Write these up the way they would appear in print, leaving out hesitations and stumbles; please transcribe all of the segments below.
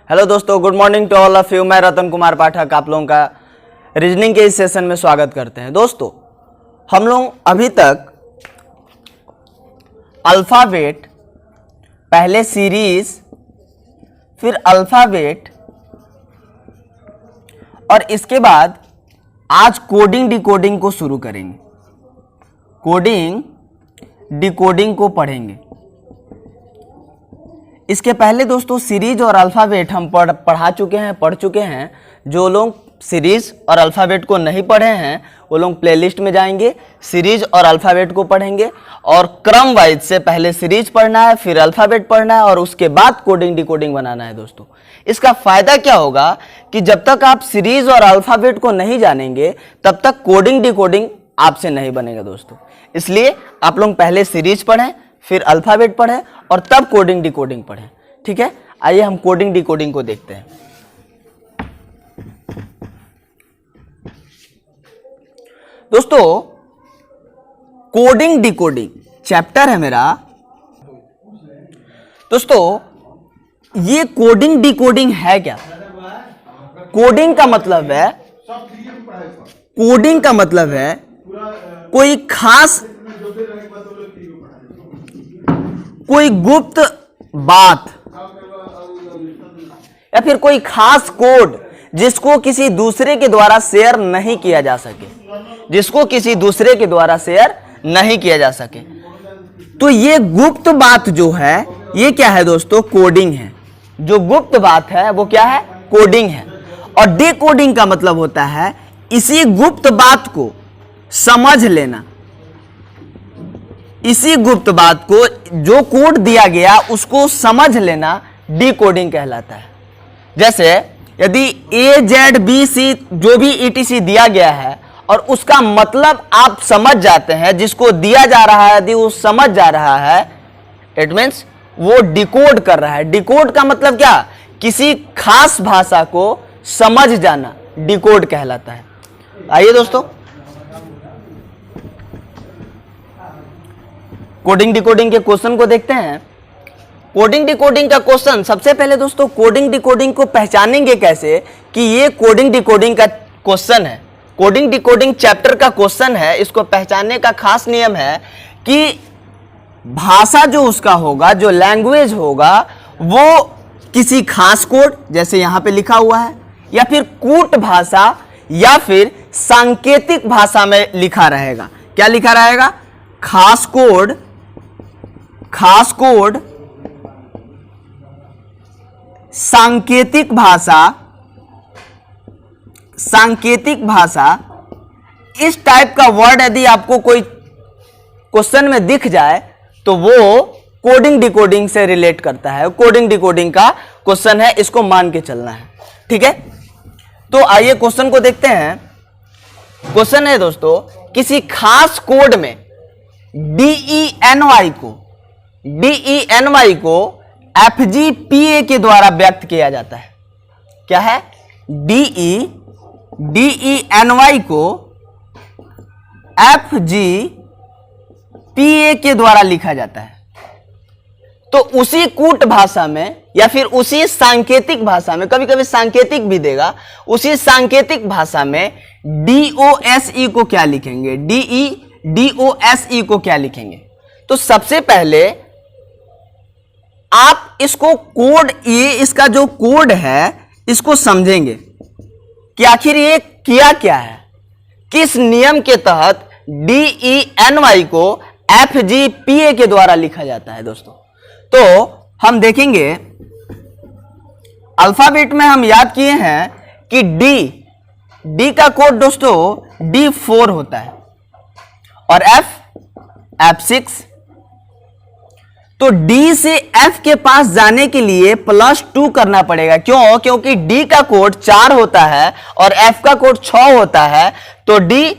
Hello दोस्तों, good morning to all of you. मैं रतन कुमार पाठक आप लोगों का रीजनिंग के इस सेशन में स्वागत करते हैं। दोस्तों, हम लोग अभी तक अल्फ़ाबेट, पहले सीरीज, फिर अल्फ़ाबेट और इसके बाद आज कोडिंग डिकोडिंग को शुरू करेंगे। कोडिंग डिकोडिंग को पढ़ेंगे। इसके पहले दोस्तों सीरीज और अल्फ़ाबेट हम पढ़ चुके हैं। जो लोग सीरीज और अल्फ़ाबेट को नहीं पढ़े हैं वो लोग प्लेलिस्ट में जाएंगे, सीरीज और अल्फ़ाबेट को पढ़ेंगे और क्रम वाइज से पहले सीरीज पढ़ना है, फिर अल्फ़ाबेट पढ़ना है और उसके बाद कोडिंग डिकोडिंग बनाना है। दोस्तों, इसका फायदा क्या होगा कि जब तक आप सीरीज और अल्फ़ाबेट को नहीं जानेंगे तब तक कोडिंग डिकोडिंग आपसे नहीं बनेगा। दोस्तों, इसलिए आप लोग पहले सीरीज पढ़ें, फिर अल्फ़ाबेट पढ़ें और तब कोडिंग डिकोडिंग पढ़ें। ठीक है, आइए हम कोडिंग डिकोडिंग को देखते हैं। दोस्तों, कोडिंग डिकोडिंग चैप्टर है मेरा। दोस्तों, ये कोडिंग डिकोडिंग है क्या? कोडिंग का मतलब है कोई खास, कोई गुप्त बात या फिर कोई खास कोड जिसको किसी दूसरे के द्वारा शेयर नहीं किया जा सके, तो ये गुप्त बात जो है ये क्या है दोस्तों? कोडिंग है। जो गुप्त बात है वो क्या है? कोडिंग है। और डिकोडिंग का मतलब होता है इसी गुप्त बात को समझ लेना, इसी गुप्त बात को, जो कोड दिया गया उसको समझ लेना, डिकोडिंग कहलाता है। जैसे यदि AZBC जो भी ETC दिया गया है और उसका मतलब आप समझ जाते हैं, जिसको दिया जा रहा है यदि वो समझ जा रहा है, इट मीन्स वो डिकोड कर रहा है। डिकोड का मतलब क्या? किसी खास भाषा को समझ जाना, डिकोड कहलाता है। आइए दोस्तों, कोडिंग डिकोडिंग के क्वेश्चन को देखते हैं। कोडिंग डिकोडिंग का क्वेश्चन, सबसे पहले दोस्तों कोडिंग डिकोडिंग को पहचानेंगे कैसे कि ये कोडिंग डिकोडिंग का क्वेश्चन है, कोडिंग डिकोडिंग चैप्टर का क्वेश्चन है। इसको पहचानने का खास नियम है कि भाषा जो उसका होगा, जो लैंग्वेज होगा, वो किसी खास कोड, जैसे यहां पे लिखा हुआ है, या फिर कूट भाषा या फिर सांकेतिक भाषा में लिखा रहेगा। क्या लिखा रहेगा? खास कोड, सांकेतिक भाषा, इस टाइप का वर्ड यदि आपको कोई क्वेश्चन में दिख जाए तो वो कोडिंग डिकोडिंग से रिलेट करता है, कोडिंग डिकोडिंग का क्वेश्चन है, इसको मान के चलना है। ठीक है, तो आइए क्वेश्चन को देखते हैं। क्वेश्चन है दोस्तों, किसी खास कोड में DENY को FGPA के द्वारा व्यक्त किया जाता है। क्या है? DENY को FGPA के द्वारा लिखा जाता है। तो उसी कूट भाषा में या फिर उसी सांकेतिक भाषा में, कभी कभी सांकेतिक भी देगा, उसी सांकेतिक भाषा में DOSE को क्या लिखेंगे? DOSE को क्या लिखेंगे? तो सबसे पहले आप इसको कोड, ये इसका जो कोड है इसको समझेंगे कि आखिर ये किया क्या है, किस नियम के तहत DENY को FGPA के द्वारा लिखा जाता है। दोस्तों, तो हम देखेंगे अल्फाबेट में हम याद किए हैं कि D का कोड दोस्तों D4 होता है और F6। तो D से F के पास जाने के लिए +2 करना पड़ेगा। क्यों? क्योंकि D का कोड 4 होता है और F का कोड 6 होता है। तो D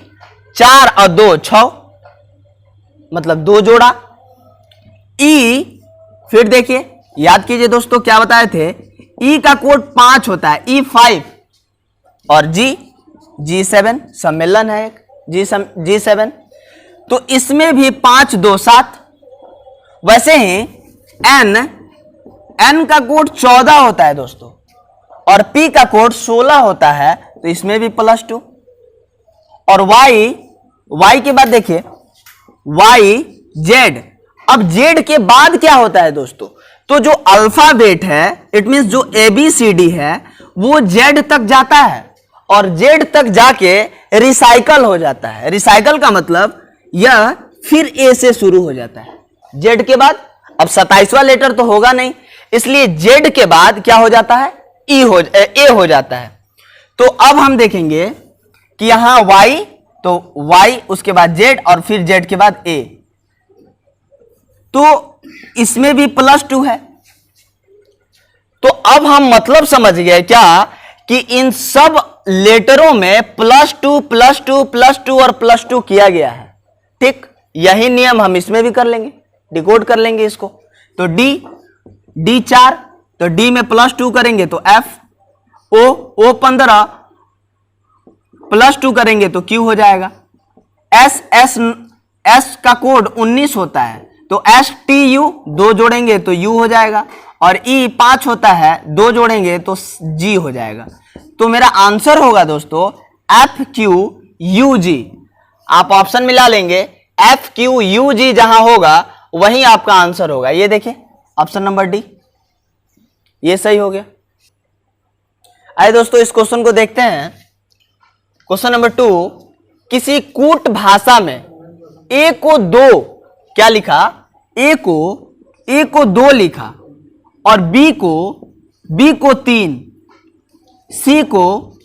4 और 2 6, मतलब 2 जोड़ा। E, फिर देखिए, याद कीजिए दोस्तों क्या बताए थे, E का कोड 5 होता है, E5 और G7 सम्मेलन है एक, G7। तो इसमें भी 5 2 7। वैसे ही N का कोड 14 होता है दोस्तों, और P का कोड 16 होता है, तो इसमें भी +2। और Y के बाद देखिए Y Z। अब Z के बाद क्या होता है दोस्तों, तो जो अल्फाबेट है, इट मींस जो ABCD है वो Z तक जाता है और Z तक जाके रिसाइकल हो जाता है। रिसाइकल का मतलब यह फिर A से शुरू हो जाता है। Z के बाद अब 27वां लेटर तो होगा नहीं, इसलिए Z के बाद क्या हो जाता है, A हो जाता है। तो अब हम देखेंगे कि यहां Y, तो Y उसके बाद Z और फिर Z के बाद A, तो इसमें भी +2 है। तो अब हम मतलब समझ गए क्या कि इन सब लेटरों में +2 +2 +2 और +2 किया गया है। ठीक, यही नियम हम इसमें भी कर लेंगे, डिकोड कर लेंगे इसको। तो D 4, तो D में +2 करेंगे तो F, O 15 +2 करेंगे तो Q हो जाएगा। S का कोड 19 होता है, तो STU 2 जोड़ेंगे तो U हो जाएगा। और E 5 होता है, 2 जोड़ेंगे तो G हो जाएगा। तो मेरा आंसर होगा दोस्तों FQUG। आप ऑप्शन मिला लेंगे, FQUG जहां होगा वहीं आपका आंसर होगा। ये देखिए ऑप्शन नंबर D, ये सही हो गया। आइए दोस्तों इस क्वेश्चन को देखते हैं। क्वेश्चन नंबर 2, किसी कूट भाषा में A को 2 क्या लिखा, A को 2 लिखा और B को 3, C को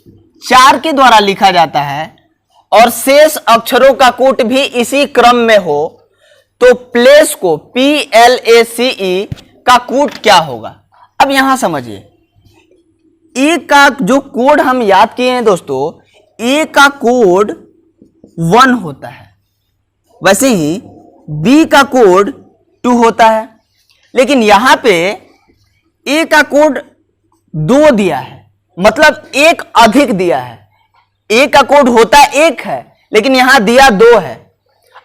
4 के द्वारा लिखा जाता है और शेष अक्षरों का कूट भी इसी क्रम में हो, तो प्लेस को PLACE का कूट क्या होगा। अब यहां समझिए, A का जो कोड हम याद किए हैं दोस्तों, A का कोड 1 होता है, वैसे ही B का कोड 2 होता है, लेकिन यहां पे A का कोड 2 दिया है, मतलब 1 अधिक दिया है। A का कोड होता 1 है, लेकिन यहां दिया 2 है।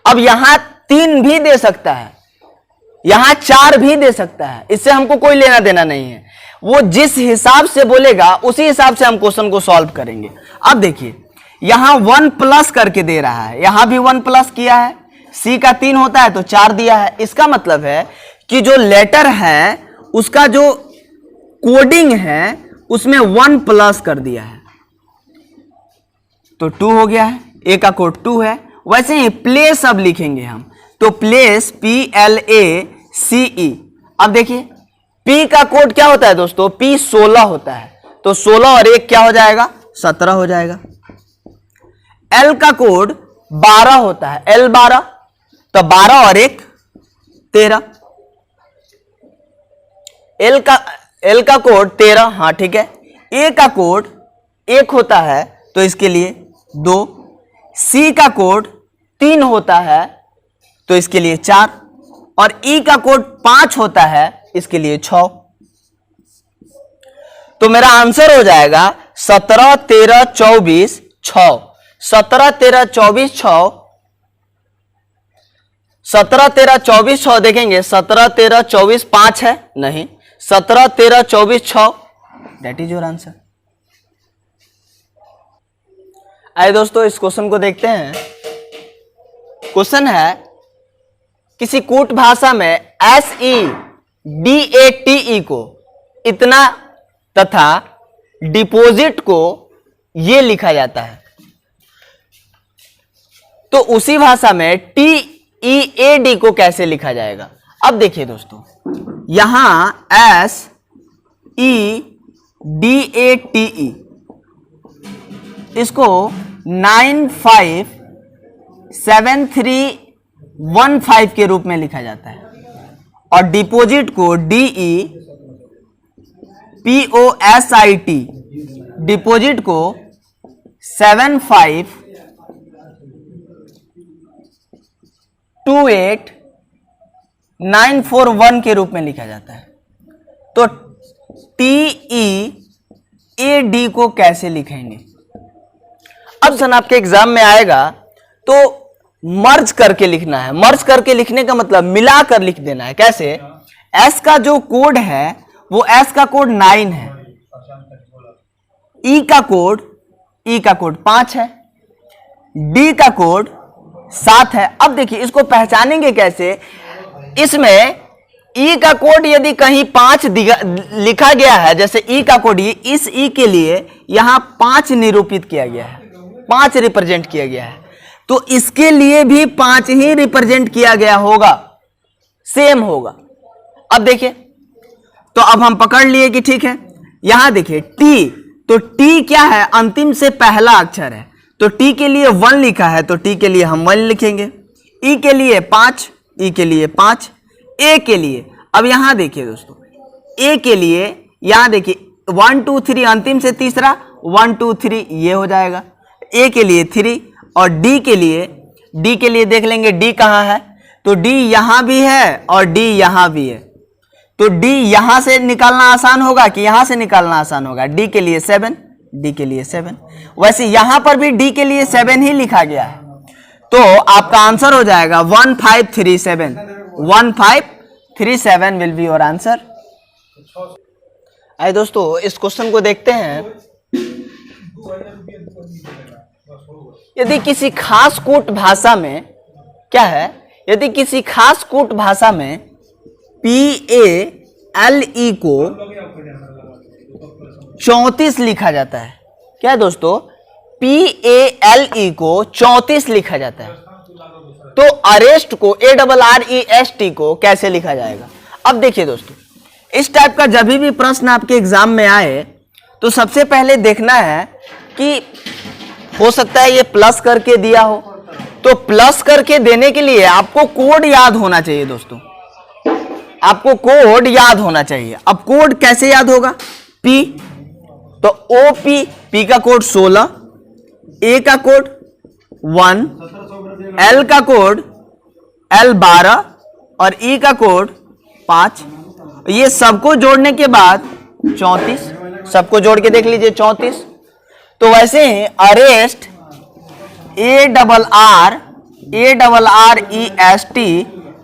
अब यहां 3 भी दे सकता है, यहां 4 भी दे सकता है, इससे हमको कोई लेना देना नहीं है। वो जिस हिसाब से बोलेगा उसी हिसाब से हम क्वेश्चन को सॉल्व करेंगे। अब देखिए यहां 1 प्लस करके दे रहा है, यहां भी 1 प्लस किया है। C का 3 होता है तो 4 दिया है। इसका मतलब है कि जो लेटर है उसका जो कोडिंग है उसमें 1 प्लस कर दिया है, तो 2 हो गया है। A का कोड 2 है। वैसे ही प्लेस अब लिखेंगे हम, तो प्लेस PLACE। अब देखिए P का कोड क्या होता है दोस्तों, P 16 होता है, तो 16 और 1 क्या हो जाएगा, 17 हो जाएगा। L का कोड 12 होता है, L 12, तो 12 और 1 13। L का कोड 13, हाँ ठीक है। A का कोड 1 होता है तो इसके लिए 2। C का कोड 3 होता है तो इसके लिए 4, और E का कोड 5 होता है, इसके लिए 6। तो मेरा आंसर हो जाएगा 17 13 24 6। 17 13 24 6, 17 13 24 6 देखेंगे, 17 13 24 5 है, नहीं, 17 13 24 6, दैट इज योर आंसर। आइए दोस्तों इस क्वेश्चन को देखते हैं। क्वेश्चन है, किसी कूट भाषा में SEDATE को इतना तथा डिपॉजिट को ये लिखा जाता है, तो उसी भाषा में TEAD को कैसे लिखा जाएगा। अब देखिए दोस्तों, यहां SEDATE इसको 957315 के रूप में लिखा जाता है, और डिपॉजिट को DEPOSIT, डिपॉजिट को 7528941 के रूप में लिखा जाता है। तो TEAD को कैसे लिखेंगे। अब सन आपके एग्जाम में आएगा तो मर्ज करके लिखना है। मर्ज करके लिखने का मतलब मिलाकर लिख देना है। कैसे, S का जो कोड है वो S का कोड 9 है, ई का कोड 5 है, डी का कोड 7 है। अब देखिए इसको पहचानेंगे कैसे, इसमें ई का कोड यदि कहीं 5 लिखा गया है, जैसे ई का कोड, इस ई के लिए यहां 5 निरूपित किया गया है, 5 रिप्रेजेंट किया गया है, तो इसके लिए भी 5 ही रिप्रेजेंट किया गया होगा, सेम होगा। अब देखिए, तो अब हम पकड़ लिए कि ठीक है। यहां देखिए टी, तो टी क्या है, अंतिम से पहला अक्षर है, तो टी के लिए 1 लिखा है, तो टी के लिए हम 1 लिखेंगे। ई के लिए 5, ई के लिए 5, ए के लिए, अब यहां देखिए दोस्तों, ए के लिए यहां देखिए 1 2 3, अंतिम से तीसरा 1 2 3, ये हो जाएगा। ए के लिए 3, और डी के लिए देख लेंगे डी कहां है, तो डी यहां भी है और डी यहां भी है, तो डी यहां से निकालना आसान होगा कि यहां से निकालना आसान होगा। डी के लिए 7, डी के लिए 7, वैसे यहां पर भी डी के लिए 7 ही लिखा गया है, तो आपका आंसर हो जाएगा 1537। 1537 विल बी योर आंसर। आइए दोस्तों इस क्वेश्चन को देखते हैं। यदि किसी खास कूट भाषा में क्या है, यदि किसी खास कूट भाषा में PALE को 34 लिखा जाता है, क्या दोस्तों, PALE को 34 लिखा जाता है, तो अरेस्ट को ARREST को कैसे लिखा जाएगा। अब देखिए दोस्तों, इस टाइप का जब भी प्रश्न आपके एग्जाम में आए तो सबसे पहले देखना है कि हो सकता है ये प्लस करके दिया हो, तो प्लस करके देने के लिए आपको कोड याद होना चाहिए दोस्तों, आपको कोड याद होना चाहिए। अब कोड कैसे याद होगा, P, तो OP, P का कोड 16, A का कोड 1, L का कोड L 12 और E का कोड 5। ये सबको जोड़ने के बाद 34, सबको जोड़ के देख लीजिए 34। तो वैसे ही अरेस्ट ARREST,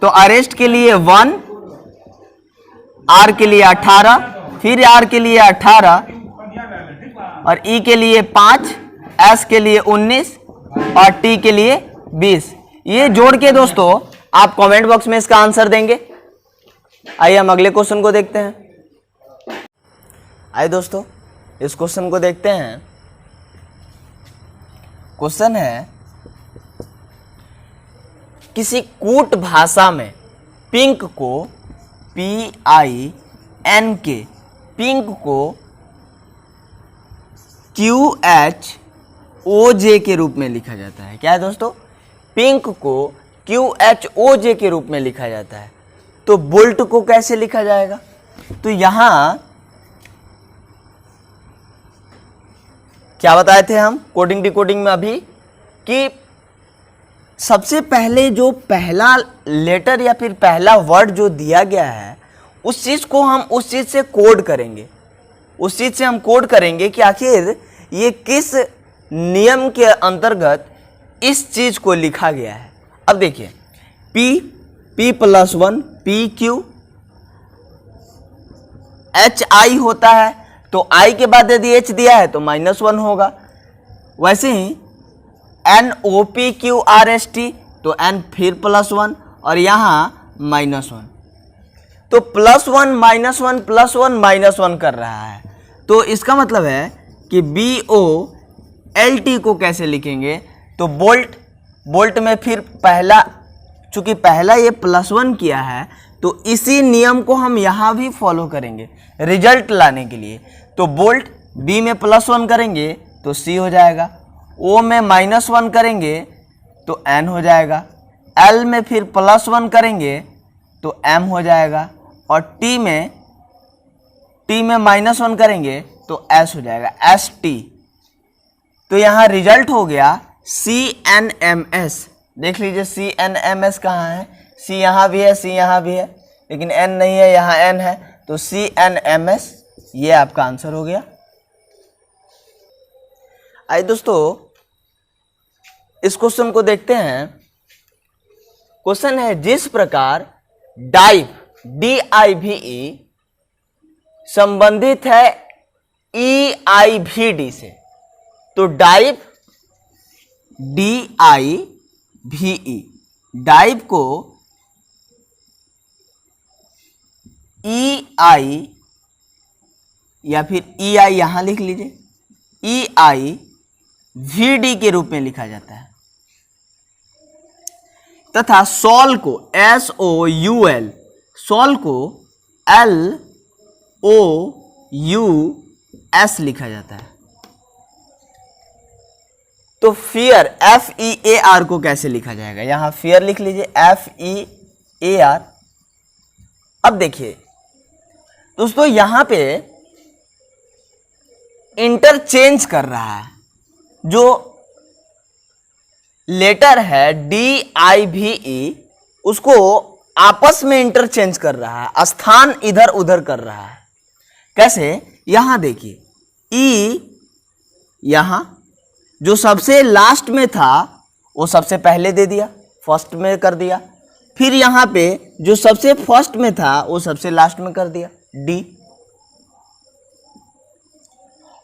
तो अरेस्ट के लिए 1, R के लिए 18, फिर R के लिए 18 और E के लिए 5, S के लिए 19 और T के लिए 20। ये जोड़ के दोस्तों आप कमेंट बॉक्स में इसका आंसर देंगे। आइए हम अगले क्वेश्चन को देखते हैं। आइए दोस्तों इस क्वेश्चन को देखते हैं। क्वेश्चन है, किसी कूट भाषा में पिंक को PINK, पिंक को QHOJ के रूप में लिखा जाता है। क्या है दोस्तों, पिंक को QHOJ के रूप में लिखा जाता है, तो बुल्ट को कैसे लिखा जाएगा। तो यहां क्या बताए थे हम कोडिंग डिकोडिंग में अभी, कि सबसे पहले जो पहला लेटर या फिर पहला वर्ड जो दिया गया है उस चीज को हम उस चीज से कोड करेंगे, उस चीज से हम कोड करेंगे कि आखिर ये किस नियम के अंतर्गत इस चीज को लिखा गया है। अब देखिए P+1 PQ, HI होता है, तो I के बाद यदि H दिया है तो -1 होगा। वैसे ही NOPQRST, तो N फिर +1 और यहाँ -1, तो +1 -1 +1 -1 कर रहा है। तो इसका मतलब है कि BOLT को कैसे लिखेंगे, तो बोल्ट में फिर पहला, चूंकि पहला ये +1 किया है तो इसी नियम को हम यहाँ भी फॉलो करेंगे रिजल्ट लाने के लिए। तो बोल्ट B में +1 करेंगे तो C हो जाएगा, O में -1 करेंगे तो N हो जाएगा, L में फिर +1 करेंगे तो M हो जाएगा, और T में -1 करेंगे तो S हो जाएगा, ST। तो यहाँ रिजल्ट हो गया CNMS। देख लीजिए CNMS कहाँ है, C यहाँ भी है, C यहाँ भी है, लेकिन N नहीं है, यहाँ N है, तो CNMS ये आपका आंसर हो गया। आइए दोस्तों इस क्वेश्चन को देखते हैं। क्वेश्चन है, जिस प्रकार डाइव DIVE संबंधित है EIVD से, तो डाइव DIVE, डाइव को EI या फिर EI यहां लिख लीजिए, EIVD के रूप में लिखा जाता है। तथा सॉल को SOUL, सॉल को LOUS लिखा जाता है। तो फियर FEAR को कैसे लिखा जाएगा, यहां फियर लिख लीजिए FEAR। अब देखिए दोस्तों, यहां पे इंटरचेंज कर रहा है, जो लेटर है DIVE उसको आपस में इंटरचेंज कर रहा है, स्थान इधर उधर कर रहा है। कैसे, यहां देखिए E यहां जो सबसे लास्ट में था वो सबसे पहले दे दिया, फर्स्ट में कर दिया, फिर यहां पे जो सबसे फर्स्ट में था वो सबसे लास्ट में कर दिया D,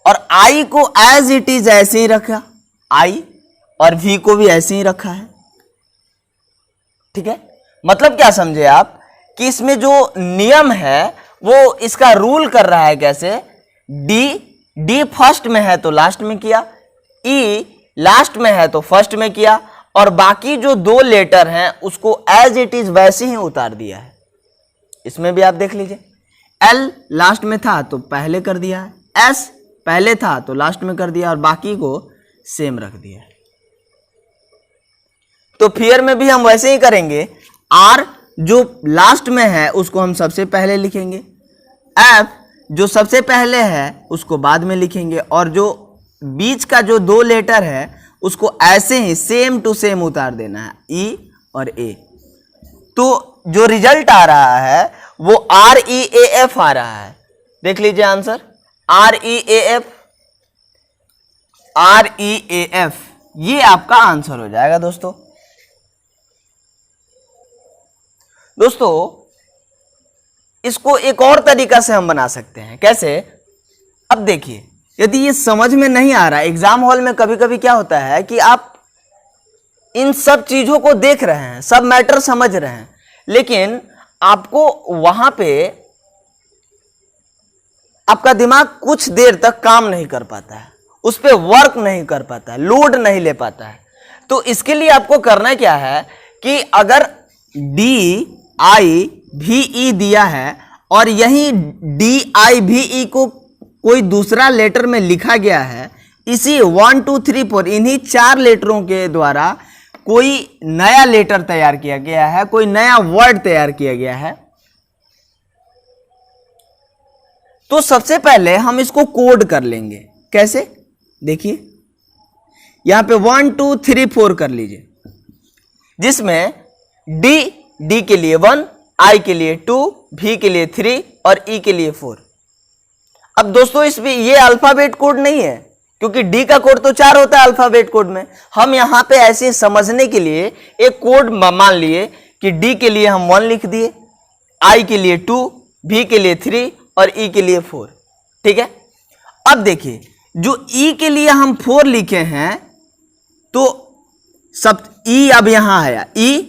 और I को एज इट इज ऐसे ही रखा I, और V को भी ऐसे ही रखा है। ठीक है, मतलब क्या समझे आप कि इसमें जो नियम है वो इसका रूल कर रहा है। कैसे, D फर्स्ट में है तो लास्ट में किया, E लास्ट में है तो फर्स्ट में किया, और बाकी जो दो लेटर हैं उसको एज इट इज वैसे ही उतार दिया है। इसमें भी आप देख लीजिए, L लास्ट में था तो पहले कर दिया है, S पहले था तो लास्ट में कर दिया, और बाकी को सेम रख दिया है। तो फियर में भी हम वैसे ही करेंगे, R जो लास्ट में है उसको हम सबसे पहले लिखेंगे, F जो सबसे पहले है उसको बाद में लिखेंगे, और जो बीच का जो दो लेटर है उसको ऐसे ही सेम टू सेम उतार देना है, E और A। तो जो रिजल्ट आ रहा है वो REAF आ रहा है। देख लीजिए आंसर, REAF ये आपका आंसर हो जाएगा। दोस्तों इसको एक और तरीका से हम बना सकते हैं। कैसे, अब देखिए, यदि ये समझ में नहीं आ रहा, एग्जाम हॉल में कभी कभी क्या होता है कि आप इन सब चीजों को देख रहे हैं, सब मैटर समझ रहे हैं, लेकिन आपको वहां पे आपका दिमाग कुछ देर तक काम नहीं कर पाता है, उस पर वर्क नहीं कर पाता है, लोड नहीं ले पाता है। तो इसके लिए आपको करना क्या है कि अगर DIVE दिया है और यही DIVE को कोई दूसरा लेटर में लिखा गया है, इसी 1 2 3 4 इन्हीं 4 लेटरों के द्वारा कोई नया लेटर तैयार किया गया है, कोई नया वर्ड तैयार किया गया है, तो सबसे पहले हम इसको कोड कर लेंगे। कैसे, देखिए यहां पे 1 2 3 4 कर लीजिए, जिसमें D के लिए 1, I के लिए 2, V के लिए 3 और E के लिए 4। अब दोस्तों इसमें ये अल्फाबेट कोड नहीं है, क्योंकि D का कोड तो 4 होता है अल्फाबेट कोड में। हम यहां पे ऐसे समझने के लिए एक कोड मान लिए कि D के लिए हम 1 लिख दिए, I के लिए 2, V के लिए 3 और E के लिए 4। ठीक है, अब देखिए जो E के लिए हम 4 लिखे हैं, तो सब E अब यहां आया E,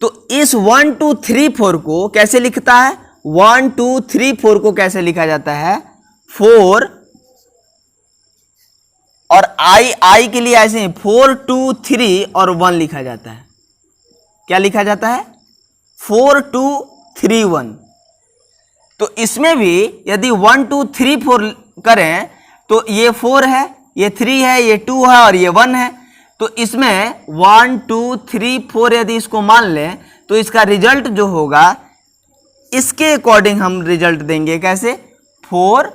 तो इस 1 2 3 4 को कैसे लिखता है, 1 2 3 4 को कैसे लिखा जाता है, 4, और I के लिए ऐसे ही 4 2 3 और 1 लिखा जाता है। क्या लिखा जाता है, 4 2 3 1। तो इसमें भी यदि 1 2 3 4 करें तो ये 4 है, ये 3 है, ये 2 है और ये 1 है। तो इसमें 1 2 3 4 यदि इसको मान लें तो इसका रिजल्ट जो होगा इसके अकॉर्डिंग हम रिजल्ट देंगे। कैसे, 4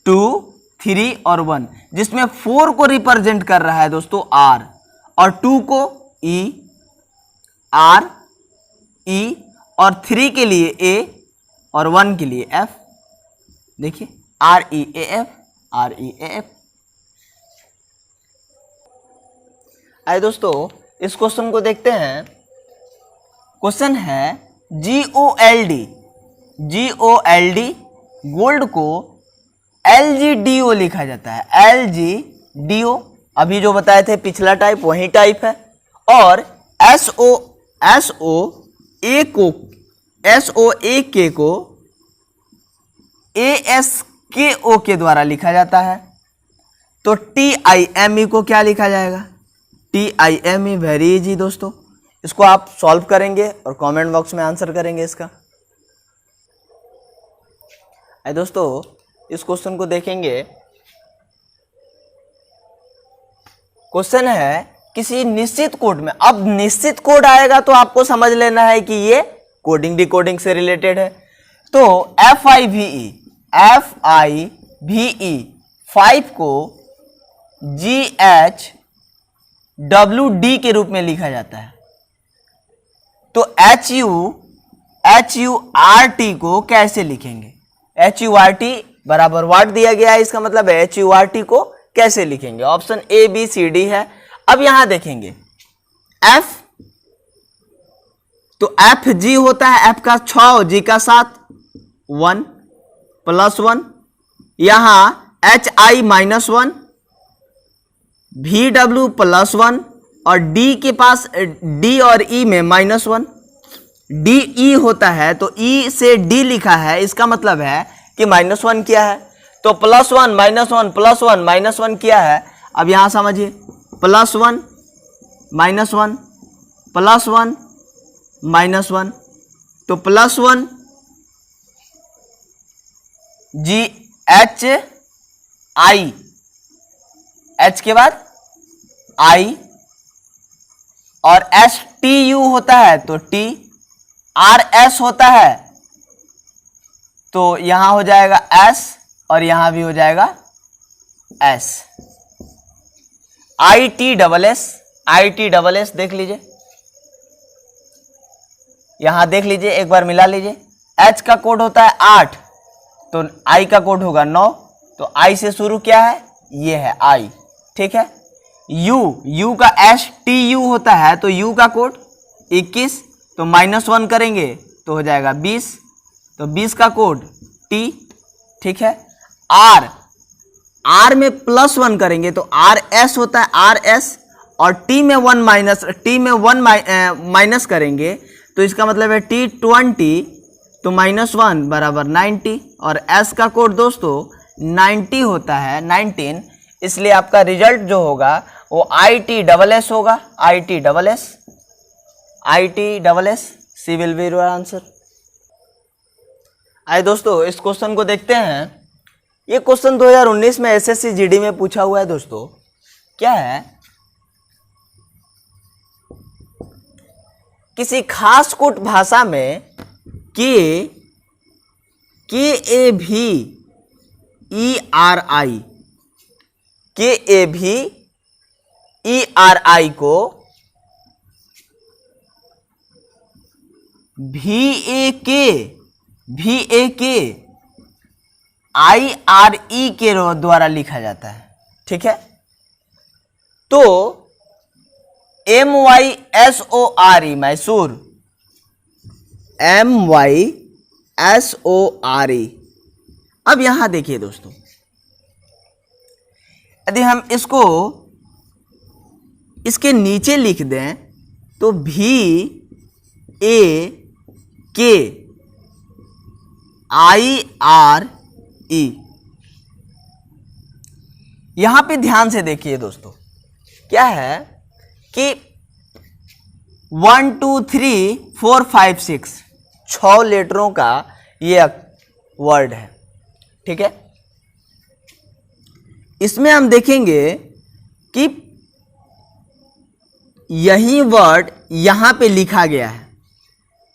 2 3 और 1, जिसमें 4 को रिप्रेजेंट कर रहा है दोस्तों R, और 2 को E, R E, और 3 के लिए A और 1 के लिए F। देखिए REAF। आइए दोस्तों इस क्वेश्चन को देखते हैं। क्वेश्चन है GOLD गोल्ड को LGDO लिखा जाता है। LGDO अभी जो बताए थे पिछला टाइप वही टाइप है। और SOA को ASKO के द्वारा लिखा जाता है। तो TIME को क्या लिखा जाएगा? TIME। वेरी इजी दोस्तों, इसको आप सॉल्व करेंगे और कमेंट बॉक्स में आंसर करेंगे इसका। दोस्तों इस क्वेश्चन को देखेंगे। क्वेश्चन है किसी निश्चित कोड में, अब निश्चित कोड आएगा तो आपको समझ लेना है कि ये कोडिंग डिकोडिंग से रिलेटेड है। तो FIVE 5 को GHWD के रूप में लिखा जाता है। तो HURT को कैसे लिखेंगे? HURT बराबर वाट दिया गया है, इसका मतलब है HURT को कैसे लिखेंगे? ऑप्शन ABCD है। अब यहां देखेंगे F, तो FG होता है, F का 6 G का 7 1 +1, यहां HI -1 VW +1 और D के पास D और E में -1 DE होता है। तो E से D लिखा है, इसका मतलब है कि -1 क्या है? तो +1 -1 +1 -1 क्या है? अब यहां समझिए, +1 -1 +1 -1, तो +1 GHI, H के बाद I और STU होता है तो T, RS होता है तो यहां हो जाएगा S और यहां भी हो जाएगा S। ITSS देख लीजिए, यहां देख लीजिए, एक बार मिला लीजिए। H का कोड होता है 8 तो I का कोड होगा 9, तो I से शुरू क्या है? ये है I, ठीक है। U का STU होता है तो U का कोड 21, तो -1 करेंगे तो हो जाएगा 20, तो 20 का कोड T, ठीक है। R में +1 करेंगे तो RS होता है RS, और T में 1 माइनस करेंगे तो इसका मतलब है T20, तो -1 बराबर 90, और S का कोड दोस्तों 90 होता है 19, इसलिए आपका रिजल्ट जो होगा वो ITSS होगा। ITSS C will be your answer. आइए दोस्तों इस क्वेश्चन को देखते हैं। ये क्वेश्चन 2019 में SSC GD में पूछा हुआ है दोस्तों। क्या है? किसी खास कोट भाषा में KAVERI को VAK IRE के द्वारा लिखा जाता है, ठीक है। तो MYSORE मैसूर, MYSORE। अब यहां देखिए दोस्तों, यदि हम इसको इसके नीचे लिख दें तो VAK IRE। यहां पे ध्यान से देखिए दोस्तों, क्या है कि 1 2 3 4 5 6 6 लेटरों का ये वर्ड है, ठीक है। इसमें हम देखेंगे कि यही वर्ड यहां पे लिखा गया है,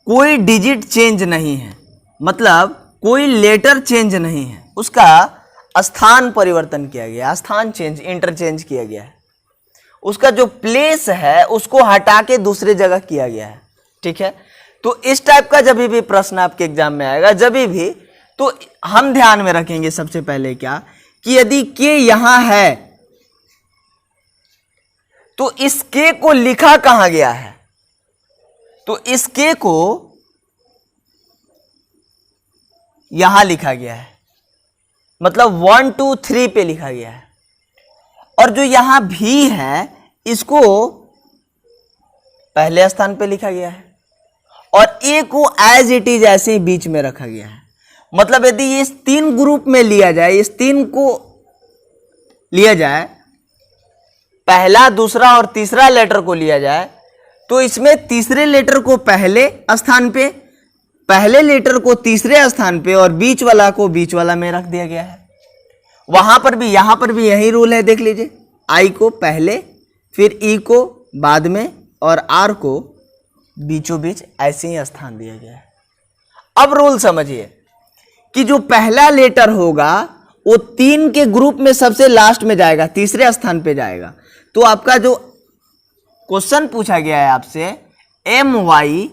कोई डिजिट चेंज नहीं है, मतलब कोई लेटर चेंज नहीं है, उसका स्थान परिवर्तन किया गया, स्थान चेंज इंटरचेंज किया गया है, उसका जो प्लेस है उसको हटा के दूसरे जगह किया गया है, ठीक है। तो इस टाइप का जब भी प्रश्न आपके एग्जाम में आएगा, जब भी, तो हम ध्यान में रखेंगे सबसे पहले क्या कि यदि के यहां है तो इस के को लिखा कहां गया है, तो इस के को यहां लिखा गया है, मतलब 1 2 3 पे लिखा गया है, और जो यहां भी है इसको पहले स्थान पे लिखा गया है, और ए को एज इट इज ऐसे ही बीच में रखा गया है। मतलब यदि इस 3 ग्रुप में लिया जाए, इस 3 को लिया जाए, पहला, दूसरा और तीसरा लेटर को लिया जाए, तो इसमें तीसरे लेटर को पहले स्थान पे, पहले लेटर को तीसरे स्थान पे, और बीच वाला को बीच वाला में रख दिया गया है। वहां पर भी, यहां पर भी यही रूल है, देख लीजिए। आई को पहले, फिर ई को बाद में, और आर को बीचों बीच ऐसे ही स्थान दिया गया है। अब रूल समझिए कि जो पहला लेटर होगा वो 3 के ग्रुप में सबसे लास्ट में जाएगा, तीसरे स्थान पे जाएगा। तो आपका जो क्वेश्चन पूछा गया है आपसे, MYSORE,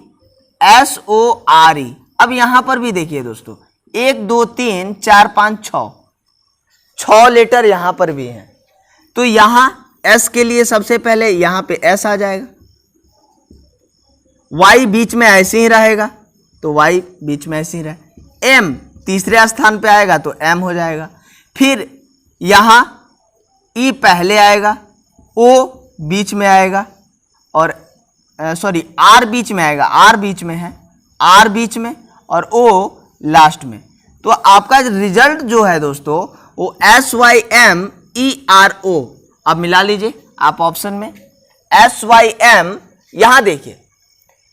अब यहां पर भी देखिए दोस्तों, 1 2 3 4 5 6 लेटर यहां पर भी हैं। तो यहां S के लिए सबसे पहले यहां पे S आ जाएगा, Y बीच में ऐसे ही रहेगा, तो Y बीच में ऐसे ही रहे। M तीसरे स्थान पे आएगा तो M हो जाएगा। फिर यहां E पहले आएगा, O बीच में आएगा, और सॉरी R बीच में आएगा, R बीच में है, R बीच में, और O लास्ट में। तो आपका रिजल्ट जो है दोस्तों वो SYMERO। अब मिला लीजिए आप ऑप्शन में, SYM, यहां देखिए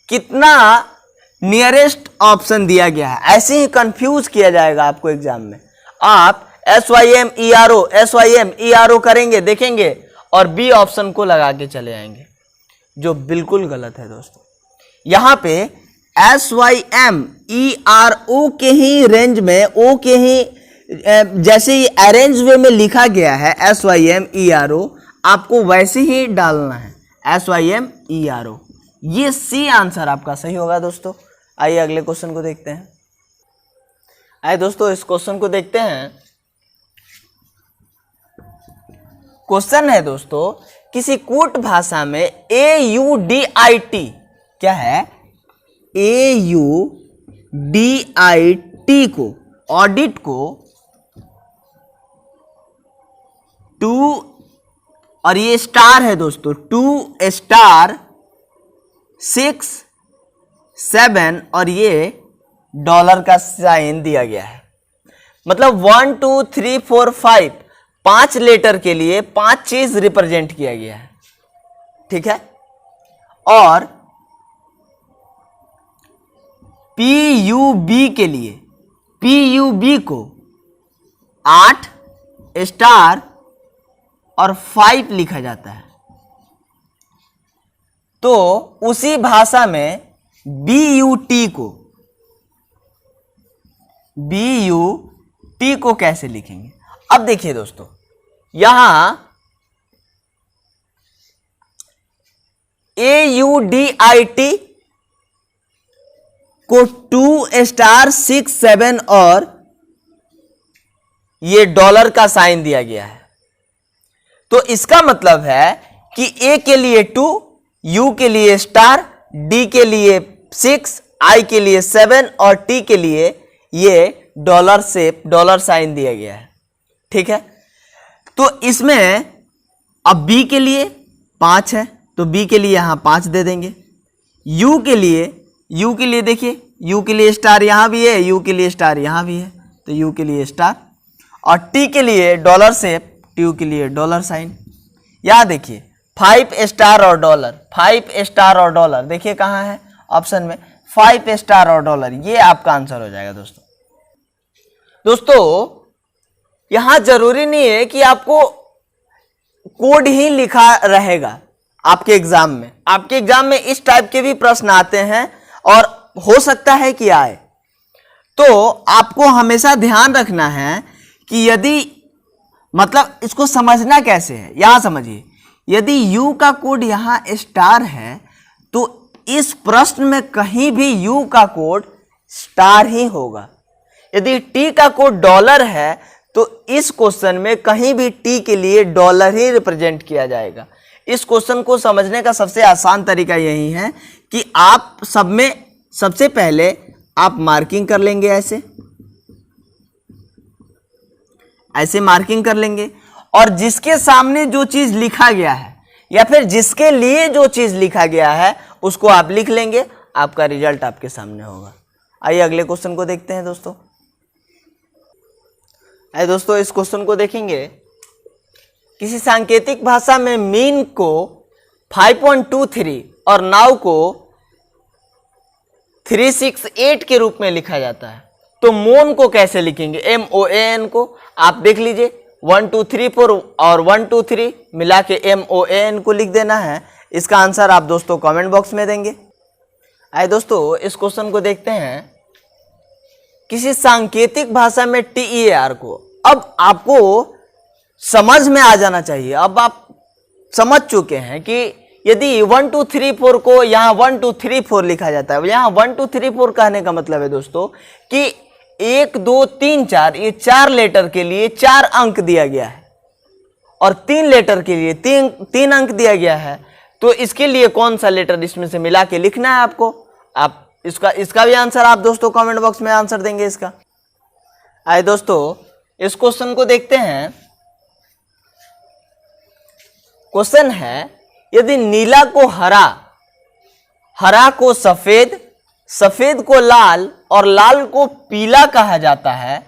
कितना नियरेस्ट ऑप्शन दिया गया है। ऐसे ही कंफ्यूज किया जाएगा आपको एग्जाम में। आप SYMERO करेंगे, देखेंगे, और बी ऑप्शन को लगा के चले आएंगे, जो बिल्कुल गलत है दोस्तों। यहां पे SYMERO के ही रेंज में, ओ के ही जैसे ही अरेंज वे में लिखा गया है SYMERO, आपको वैसे ही डालना है SYMERO। ये सी आंसर आपका सही होगा दोस्तों। आइए अगले क्वेश्चन को देखते हैं। आइए दोस्तों इस क्वेश्चन को देखते हैं। क्वेश्चन है दोस्तों, किसी कूट भाषा में AUDIT, क्या है, AUDIT को, ऑडिट को 2, और ये स्टार है दोस्तों, 2 स्टार 6 7, और ये डॉलर का साइन दिया गया है। मतलब 1 2 3 4 5, 5 लेटर के लिए 5 चीज रिप्रेजेंट किया गया है, ठीक है। और PUB के लिए, PUB को 8 स्टार और 5 लिखा जाता है। तो उसी भाषा में BUT को कैसे लिखेंगे? अब देखिए दोस्तों, यहां AUDIT को 2 स्टार 6 7 और ये डॉलर का साइन दिया गया है। तो इसका मतलब है कि A के लिए 2, U के लिए स्टार, D के लिए 6, I के लिए 7 और T के लिए ये डॉलर से डॉलर साइन दिया गया है, ठीक है। तो इसमें अब B के लिए 5 है, तो B के लिए यहां 5 दे देंगे। U के लिए देखिए, U के लिए स्टार यहां भी है, U के लिए स्टार यहां भी है, तो U के लिए स्टार, और T के लिए डॉलर से, T के लिए डॉलर साइन। यहां देखिए 5 स्टार और डॉलर, 5 स्टार और डॉलर, देखिए कहां है ऑप्शन में, 5 स्टार और डॉलर, ये आपका आंसर हो जाएगा दोस्तों। यहां जरूरी नहीं है कि आपको कोड ही लिखा रहेगा आपके एग्जाम में। आपके एग्जाम में इस टाइप के भी प्रश्न आते हैं और हो सकता है कि आए। तो आपको हमेशा ध्यान रखना है कि यदि, मतलब इसको समझना कैसे है, यहां समझिए, यदि U का कोड यहां स्टार है तो इस प्रश्न में कहीं भी U का कोड स्टार ही होगा। यदि T का कोड डॉलर है तो इस क्वेश्चन में कहीं भी T के लिए डॉलर ही रिप्रेजेंट किया जाएगा। इस क्वेश्चन को समझने का सबसे आसान तरीका यही है कि आप सब में सबसे पहले आप मार्किंग कर लेंगे ऐसे, ऐसे मार्किंग कर लेंगे, और जिसके सामने जो चीज लिखा गया है या फिर जिसके लिए जो चीज लिखा गया है उसको आप लिख लेंगे, आपका रिजल्ट आपके सामने होगा। आइए अगले क्वेश्चन को देखते हैं दोस्तों। आइए दोस्तों इस क्वेश्चन को देखेंगे। किसी सांकेतिक भाषा में मीन को 5.23 और नाउ को 368 के रूप में लिखा जाता है, तो मोन को कैसे लिखेंगे? MOAN को आप देख लीजिए, 1 2 3 4 और 1 2 3 मिला के MOAN को लिख देना है। इसका आंसर आप दोस्तों कमेंट बॉक्स में देंगे। आइए दोस्तों इस क्वेश्चन को देखते हैं। किसी सांकेतिक भाषा में TEAR को, अब आपको समझ में आ जाना चाहिए, अब आप समझ चुके हैं कि यदि 1 2 3 4 को यहाँ 1 2 3 4 लिखा जाता है, यहाँ 1 2 3 4 कहने का मतलब है दोस्तों कि 1 2 3 4 ये 4 लेटर के लिए 4 अंक दिया गया है और 3 लेटर के लिए 3 अंक दिया गया है। तो इसके लिए कौन सा लेटर इसमें से मिला के लिखना है आपको। आप इसका भी आंसर आप दोस्तों कमेंट बॉक्स में आंसर देंगे इसका। आइए दोस्तों इस क्वेश्चन को देखते हैं। क्वेश्चन है, यदि नीला को हरा, हरा को सफेद, सफेद को लाल और लाल को पीला कहा जाता है,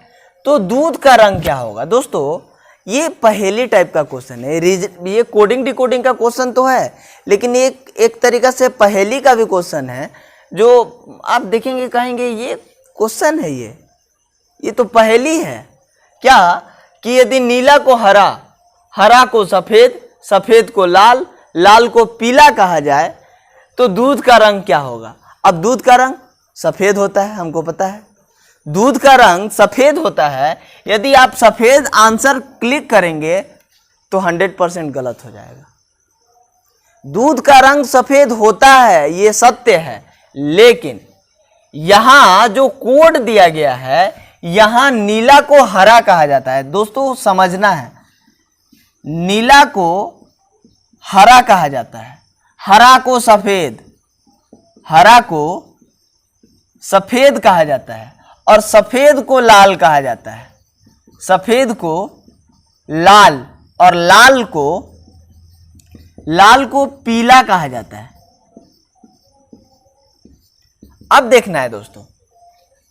तो दूध का रंग क्या होगा? दोस्तों ये पहेली टाइप का क्वेश्चन है, ये कोडिंग डिकोडिंग का क्वेश्चन तो है, लेकिन एक तरीका से पहेली का भी क्वेश्चन है, जो आप देखेंगे कहेंगे ये क्वेश्चन है, ये तो पहेली है क्या? कि यदि नीला को हरा, हरा को सफेद, सफेद को लाल, लाल को पीला कहा जाए, तो दूध का रंग क्या होगा? अब दूध का रंग सफेद होता है, हमको पता है दूध का रंग सफेद होता है। यदि आप सफेद आंसर क्लिक करेंगे तो 100% गलत हो जाएगा। दूध का रंग सफेद होता है, ये सत्य है, लेकिन यहां जो कोड दिया गया है, यहां नीला को हरा कहा जाता है। दोस्तों समझना है, नीला को हरा कहा जाता है, हरा को सफेद, हरा को सफेद कहा जाता है और सफेद को लाल कहा जाता है, सफेद को लाल और लाल को पीला कहा जाता है। अब देखना है दोस्तों,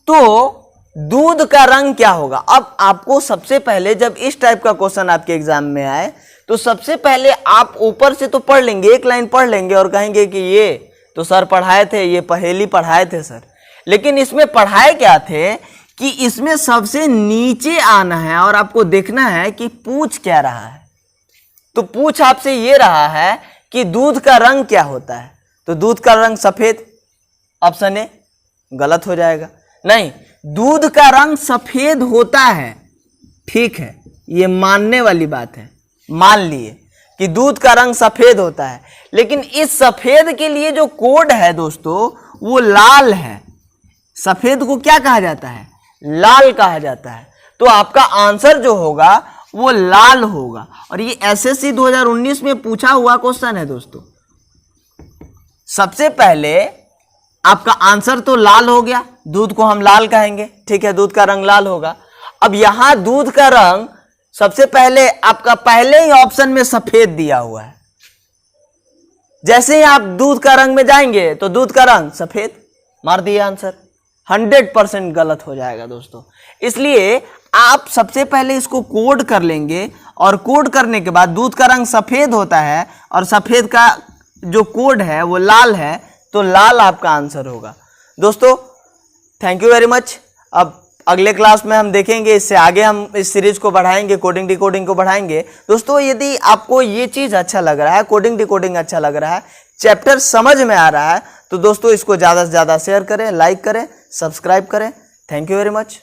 तो दूध का रंग क्या होगा? अब आपको सबसे पहले जब इस टाइप का क्वेश्चन आपके एग्जाम में आए, तो सबसे पहले आप ऊपर से तो पढ़ लेंगे, एक लाइन पढ़ लेंगे और कहेंगे कि ये तो सर पढ़ाए थे, ये पहेली पढ़ाए थे सर, लेकिन इसमें पढ़ाए क्या थे कि इसमें सबसे नीचे आना है और आपको देखना है कि पूछ क्या रहा है। तो पूछ आपसे ये रहा है कि दूध का रंग क्या होता है, तो दूध का रंग सफेद, ऑप्शन ए गलत हो जाएगा। नहीं, दूध का रंग सफेद होता है, ठीक है, ये मानने वाली बात है, मान लिए कि दूध का रंग सफेद होता है, लेकिन इस सफेद के लिए जो कोड है दोस्तों वो लाल है। सफेद को क्या कहा जाता है? लाल कहा जाता है। तो आपका आंसर जो होगा वो लाल होगा, और ये SSC 2019 में पूछा हुआ क्वेश्चन है दोस्तों। सबसे पहले आपका आंसर तो लाल हो गया, दूध को हम लाल कहेंगे, ठीक है, दूध का रंग लाल होगा। अब यहां दूध का रंग सबसे पहले आपका पहले ही ऑप्शन में सफेद दिया हुआ है, जैसे ही आप दूध का रंग में जाएंगे तो दूध का रंग सफेद, मार दिए आंसर, 100% गलत हो जाएगा दोस्तों। इसलिए आप सबसे पहले इसको कोड कर लेंगे, और कोड करने के बाद दूध का रंग सफेद होता है और सफेद का जो कोड है वो लाल है, तो लाल आपका आंसर होगा दोस्तों। Thank you very much. अब अगले क्लास में हम देखेंगे, इससे आगे हम इस सीरीज को बढ़ाएंगे, कोडिंग डिकोडिंग को बढ़ाएंगे दोस्तों। यदि आपको ये चीज़ अच्छा लग रहा है, कोडिंग डिकोडिंग अच्छा लग रहा है, चैप्टर समझ में आ रहा है, तो दोस्तों इसको ज़्यादा से ज़्यादा शेयर करें, लाइक करें, सब्सक्राइब करें। Thank you very much.